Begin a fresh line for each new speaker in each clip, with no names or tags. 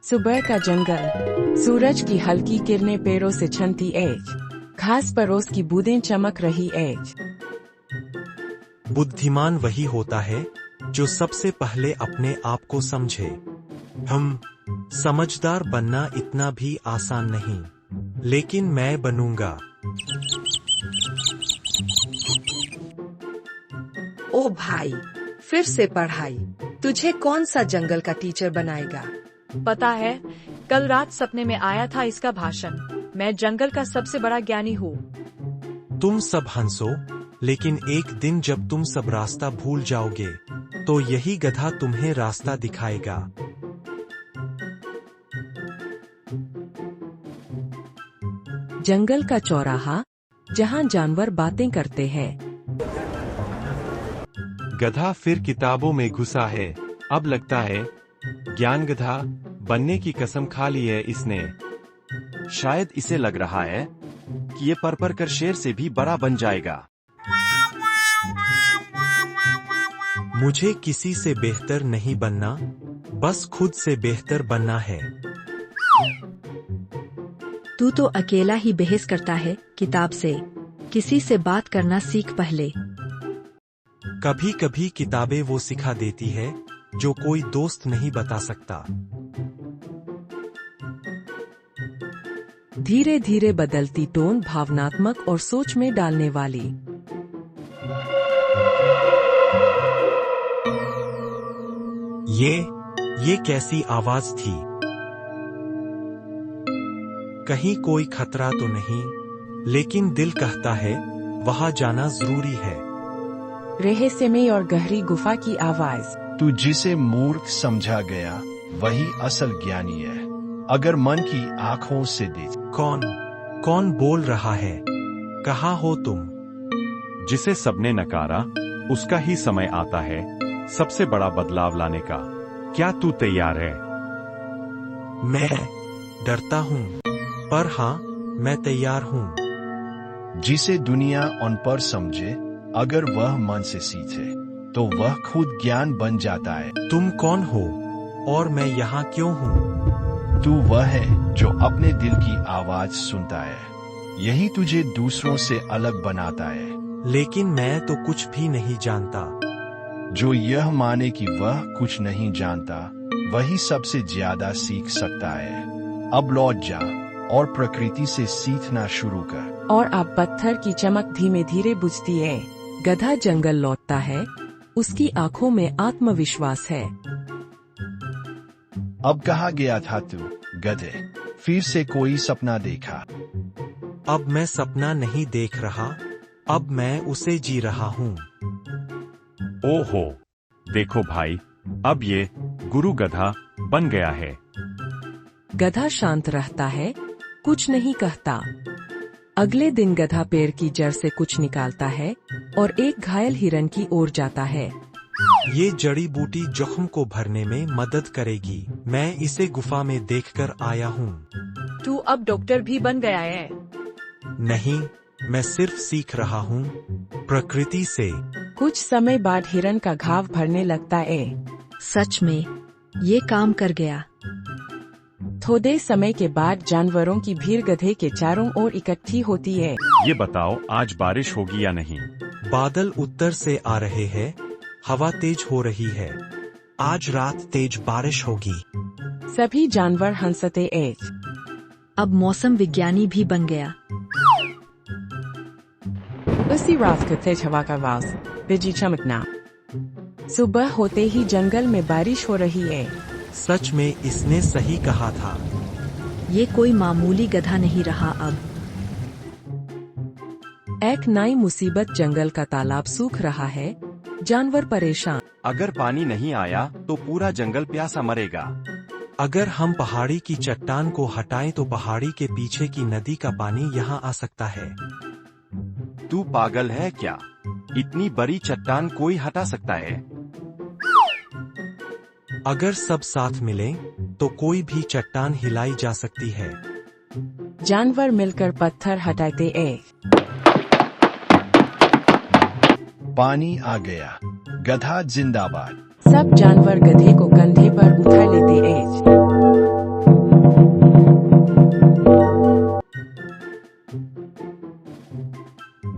सुबह का जंगल, सूरज की हल्की किरणें पैरों से छनती एज, घास पर ओस की बूंदें चमक रही एज।
बुद्धिमान वही होता है जो सबसे पहले अपने आप को समझे। हम समझदार बनना इतना भी आसान नहीं, लेकिन मैं बनूंगा।
ओ भाई, फिर से पढ़ाई। तुझे कौन सा जंगल का टीचर बनाएगा?
पता है, कल रात सपने में आया था इसका भाषण। मैं जंगल का सबसे बड़ा ज्ञानी हूँ।
तुम सब हंसो, लेकिन एक दिन जब तुम सब रास्ता भूल जाओगे, तो यही गधा तुम्हें रास्ता दिखाएगा।
जंगल का चौराहा, जहाँ जानवर बातें करते हैं।
गधा फिर किताबों में घुसा है। अब लगता है ज्ञान गधा बनने की कसम खा ली है इसने। शायद इसे लग रहा है कि ये पर कर शेर से भी बड़ा बन जाएगा।
मुझे किसी से बेहतर नहीं बनना, बस खुद से बेहतर बनना है।
तू तो अकेला ही बहस करता है किताब से। किसी से बात करना सीख पहले।
कभी कभी किताबें वो सिखा देती है जो कोई दोस्त नहीं बता सकता।
धीरे धीरे बदलती टोन, भावनात्मक और सोच में डालने वाली।
ये कैसी आवाज थी? कहीं कोई खतरा तो नहीं, लेकिन दिल कहता है वहां जाना जरूरी है।
रहस्यमय और गहरी गुफा की आवाज।
तू जिसे मूर्ख समझा गया वही असल ज्ञानी है, अगर मन की आंखों से देख।
कौन बोल रहा है? कहाँ हो तुम?
जिसे सबने नकारा, उसका ही समय आता है सबसे बड़ा बदलाव लाने का। क्या तू तैयार है?
मैं डरता हूँ, पर हाँ, मैं तैयार हूँ।
जिसे दुनिया अनपढ़ समझे, अगर वह मन से सीखे, तो वह खुद ज्ञान बन जाता है।
तुम कौन हो और मैं यहाँ क्यों हूँ?
तू वह है जो अपने दिल की आवाज सुनता है। यही तुझे दूसरों से अलग बनाता है।
लेकिन मैं तो कुछ भी नहीं जानता।
जो यह माने कि वह कुछ नहीं जानता, वही सबसे ज्यादा सीख सकता है। अब लौट जा और प्रकृति से सीखना शुरू कर।
और अब पत्थर की चमक धीमे धीरे बुझती है। गधा जंगल लौटता है, उसकी आंखों में आत्मविश्वास है।
अब कहाँ गया था तू, गधे? फिर से कोई सपना देखा?
अब मैं सपना नहीं देख रहा, अब मैं उसे जी रहा हूँ।
ओहो, देखो भाई, अब ये गुरु गधा बन गया है।
गधा शांत रहता है, कुछ नहीं कहता। अगले दिन गधा पेड़ की जड़ से कुछ निकालता है और एक घायल हिरन की ओर जाता है।
ये जड़ी बूटी जख्म को भरने में मदद करेगी। मैं इसे गुफा में देखकर आया हूँ।
तू अब डॉक्टर भी बन गया है।
नहीं, मैं सिर्फ सीख रहा हूँ प्रकृति से।
कुछ समय बाद हिरन का घाव भरने लगता है।
सच में, ये काम कर गया।
थोड़े समय के बाद जानवरों की भीड़ गधे के चारों ओर इकट्ठी होती है।
ये बताओ, आज बारिश होगी या नहीं?
बादल उत्तर से आ रहे हैं, हवा तेज हो रही है। आज रात तेज बारिश होगी।
सभी जानवर हंसते एज।
अब मौसम विज्ञानी भी बन गया।
उसी रात को तेज हवा का आवाज, बिजली चमकना। सुबह होते ही जंगल में बारिश हो रही है।
सच में इसने सही कहा था।
ये कोई मामूली गधा नहीं रहा अब।
एक नई मुसीबत, जंगल का तालाब सूख रहा है। जानवर परेशान।
अगर पानी नहीं आया तो पूरा जंगल प्यासा मरेगा।
अगर हम पहाड़ी की चट्टान को हटाएं तो पहाड़ी के पीछे की नदी का पानी यहाँ आ सकता है।
तू पागल है क्या? इतनी बड़ी चट्टान कोई हटा सकता है?
अगर सब साथ मिलें, तो कोई भी चट्टान हिलाई जा सकती है।
जानवर मिलकर पत्थर हटाते हैं।
पानी आ गया। गधा जिंदाबाद।
सब जानवर गधे को कंधे पर उठा लेते हैं।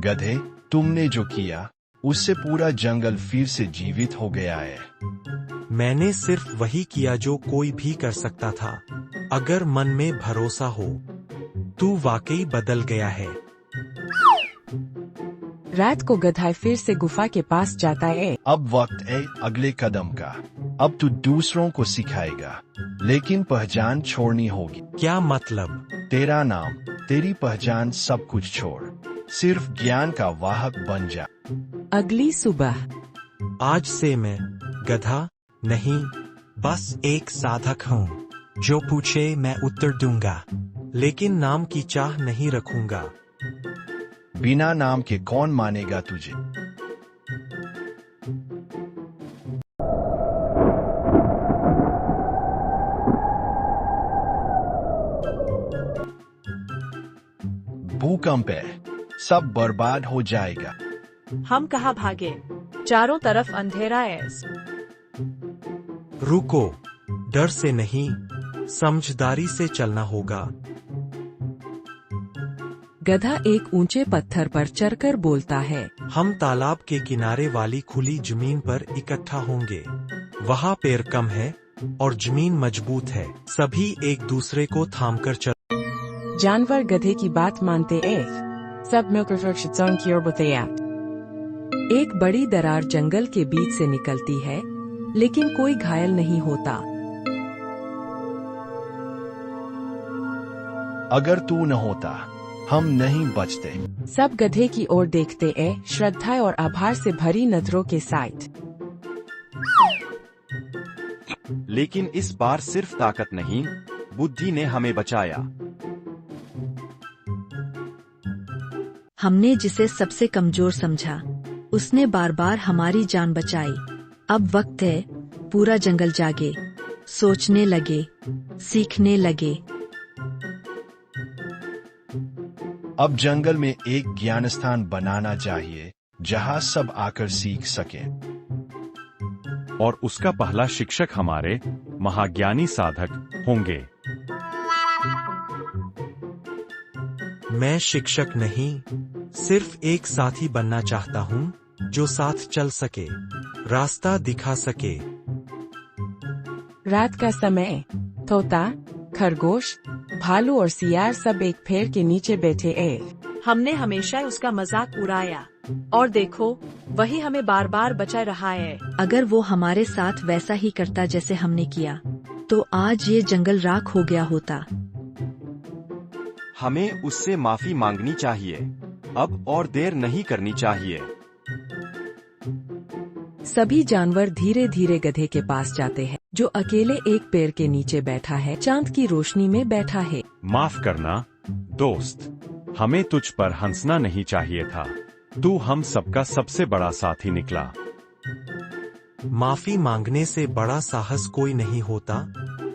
गधे, तुमने जो किया उससे पूरा जंगल फिर से जीवित हो गया है।
मैंने सिर्फ वही किया जो कोई भी कर सकता था। अगर मन में भरोसा हो, तू वाकई बदल गया है।
रात को गधा फिर से गुफा के पास जाता है।
अब वक्त है अगले कदम का। अब तू दूसरों को सिखाएगा, लेकिन पहचान छोड़नी होगी।
क्या मतलब?
तेरा नाम, तेरी पहचान, सब कुछ छोड़। सिर्फ ज्ञान का वाहक बन जा।
अगली सुबह
आज से मैं गधा नहीं, बस एक साधक हूँ। जो पूछे मैं उत्तर दूंगा, लेकिन नाम की चाह नहीं रखूंगा।
बिना नाम के कौन मानेगा तुझे? भूकंप है, सब बर्बाद हो जाएगा।
हम कहाँ भागे? चारों तरफ अंधेरा है।
रुको, डर से नहीं, समझदारी से चलना होगा।
गधा एक ऊंचे पत्थर पर चढ़कर बोलता है।
हम तालाब के किनारे वाली खुली जमीन पर इकट्ठा होंगे। वहाँ पेड़ कम है और जमीन मजबूत है। सभी एक दूसरे को थामकर चल।
जानवर गधे की बात मानते हैं। सब मिलकर सुरक्षित की ओर बढ़ते हैं। एक बड़ी दरार जंगल के बीच से निकलती है, लेकिन कोई घायल नहीं होता।
अगर तू न होता, हम नहीं बचते।
सब गधे की ओर देखते हैं, श्रद्धा और आभार से भरी नजरों के साथ।
लेकिन इस बार सिर्फ ताकत नहीं, बुद्धि ने हमें बचाया।
हमने जिसे सबसे कमजोर समझा, उसने बार बार हमारी जान बचाई। अब वक्त है पूरा जंगल जागे, सोचने लगे, सीखने लगे।
अब जंगल में एक ज्ञान स्थान बनाना चाहिए, जहां सब आकर सीख सकें।
और उसका पहला शिक्षक हमारे महाज्ञानी साधक होंगे।
मैं शिक्षक नहीं, सिर्फ एक साथी बनना चाहता हूँ, जो साथ चल सके, रास्ता दिखा सके।
रात का समय, तोता, खरगोश, भालू और सियार सब एक पेड़ के नीचे बैठे हैं।
हमने हमेशा उसका मजाक उड़ाया, और देखो, वही हमें बार बार बचा रहा है।
अगर वो हमारे साथ वैसा ही करता जैसे हमने किया, तो आज ये जंगल राख हो गया होता।
हमें उससे माफी मांगनी चाहिए। अब और देर नहीं करनी चाहिए।
सभी जानवर धीरे धीरे गधे के पास जाते हैं, जो अकेले एक पेड़ के नीचे बैठा है, चांद की रोशनी में बैठा है।
माफ करना दोस्त, हमें तुझ पर हंसना नहीं चाहिए था। तू हम सबका सबसे बड़ा साथी निकला।
माफी मांगने से बड़ा साहस कोई नहीं होता,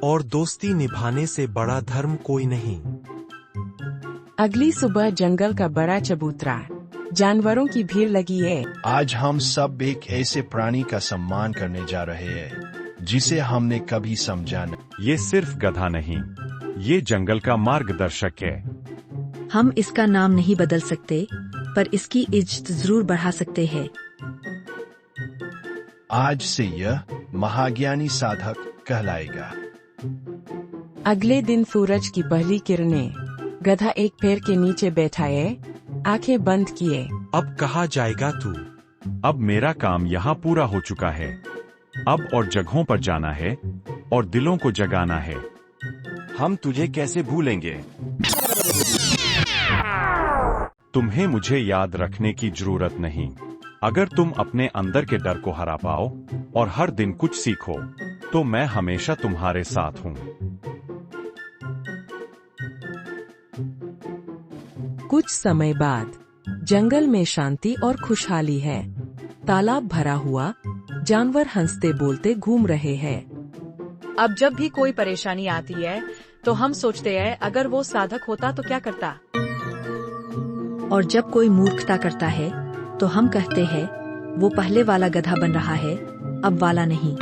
और दोस्ती निभाने से बड़ा धर्म कोई नहीं।
अगली सुबह जंगल का बड़ा चबूतरा, जानवरों की भीड़ लगी है।
आज हम सब एक ऐसे प्राणी का सम्मान करने जा रहे हैं, जिसे हमने कभी समझा नहीं।
ये सिर्फ गधा नहीं, ये जंगल का मार्गदर्शक है।
हम इसका नाम नहीं बदल सकते, पर इसकी इज्जत जरूर बढ़ा सकते हैं।
आज से यह महाज्ञानी साधक कहलाएगा।
अगले दिन सूरज की पहली किरणें, गधा एक पेड़ के नीचे बैठा है, आंखें बंद किए।
अब कहाँ जाएगा तू?
अब मेरा काम यहाँ पूरा हो चुका है। अब और जगहों पर जाना है और दिलों को जगाना है। हम तुझे कैसे भूलेंगे? तुम्हें मुझे याद रखने की जरूरत नहीं। अगर तुम अपने अंदर के डर को हरा पाओ और हर दिन कुछ सीखो, तो मैं हमेशा तुम्हारे साथ हूँ।
कुछ समय बाद जंगल में शांति और खुशहाली है। तालाब भरा हुआ, जानवर हंसते बोलते घूम रहे हैं।
अब जब भी कोई परेशानी आती है, तो हम सोचते हैं अगर वो साधक होता तो क्या करता।
और जब कोई मूर्खता करता है, तो हम कहते हैं वो पहले वाला गधा बन रहा है, अब वाला नहीं।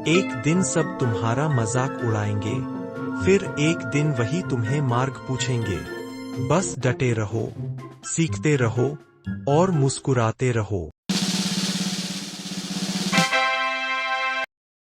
एक दिन सब तुम्हारा मजाक उड़ाएंगे, फिर एक दिन वही तुम्हें मार्ग पूछेंगे। बस डटे रहो, सीखते रहो और मुस्कुराते रहो।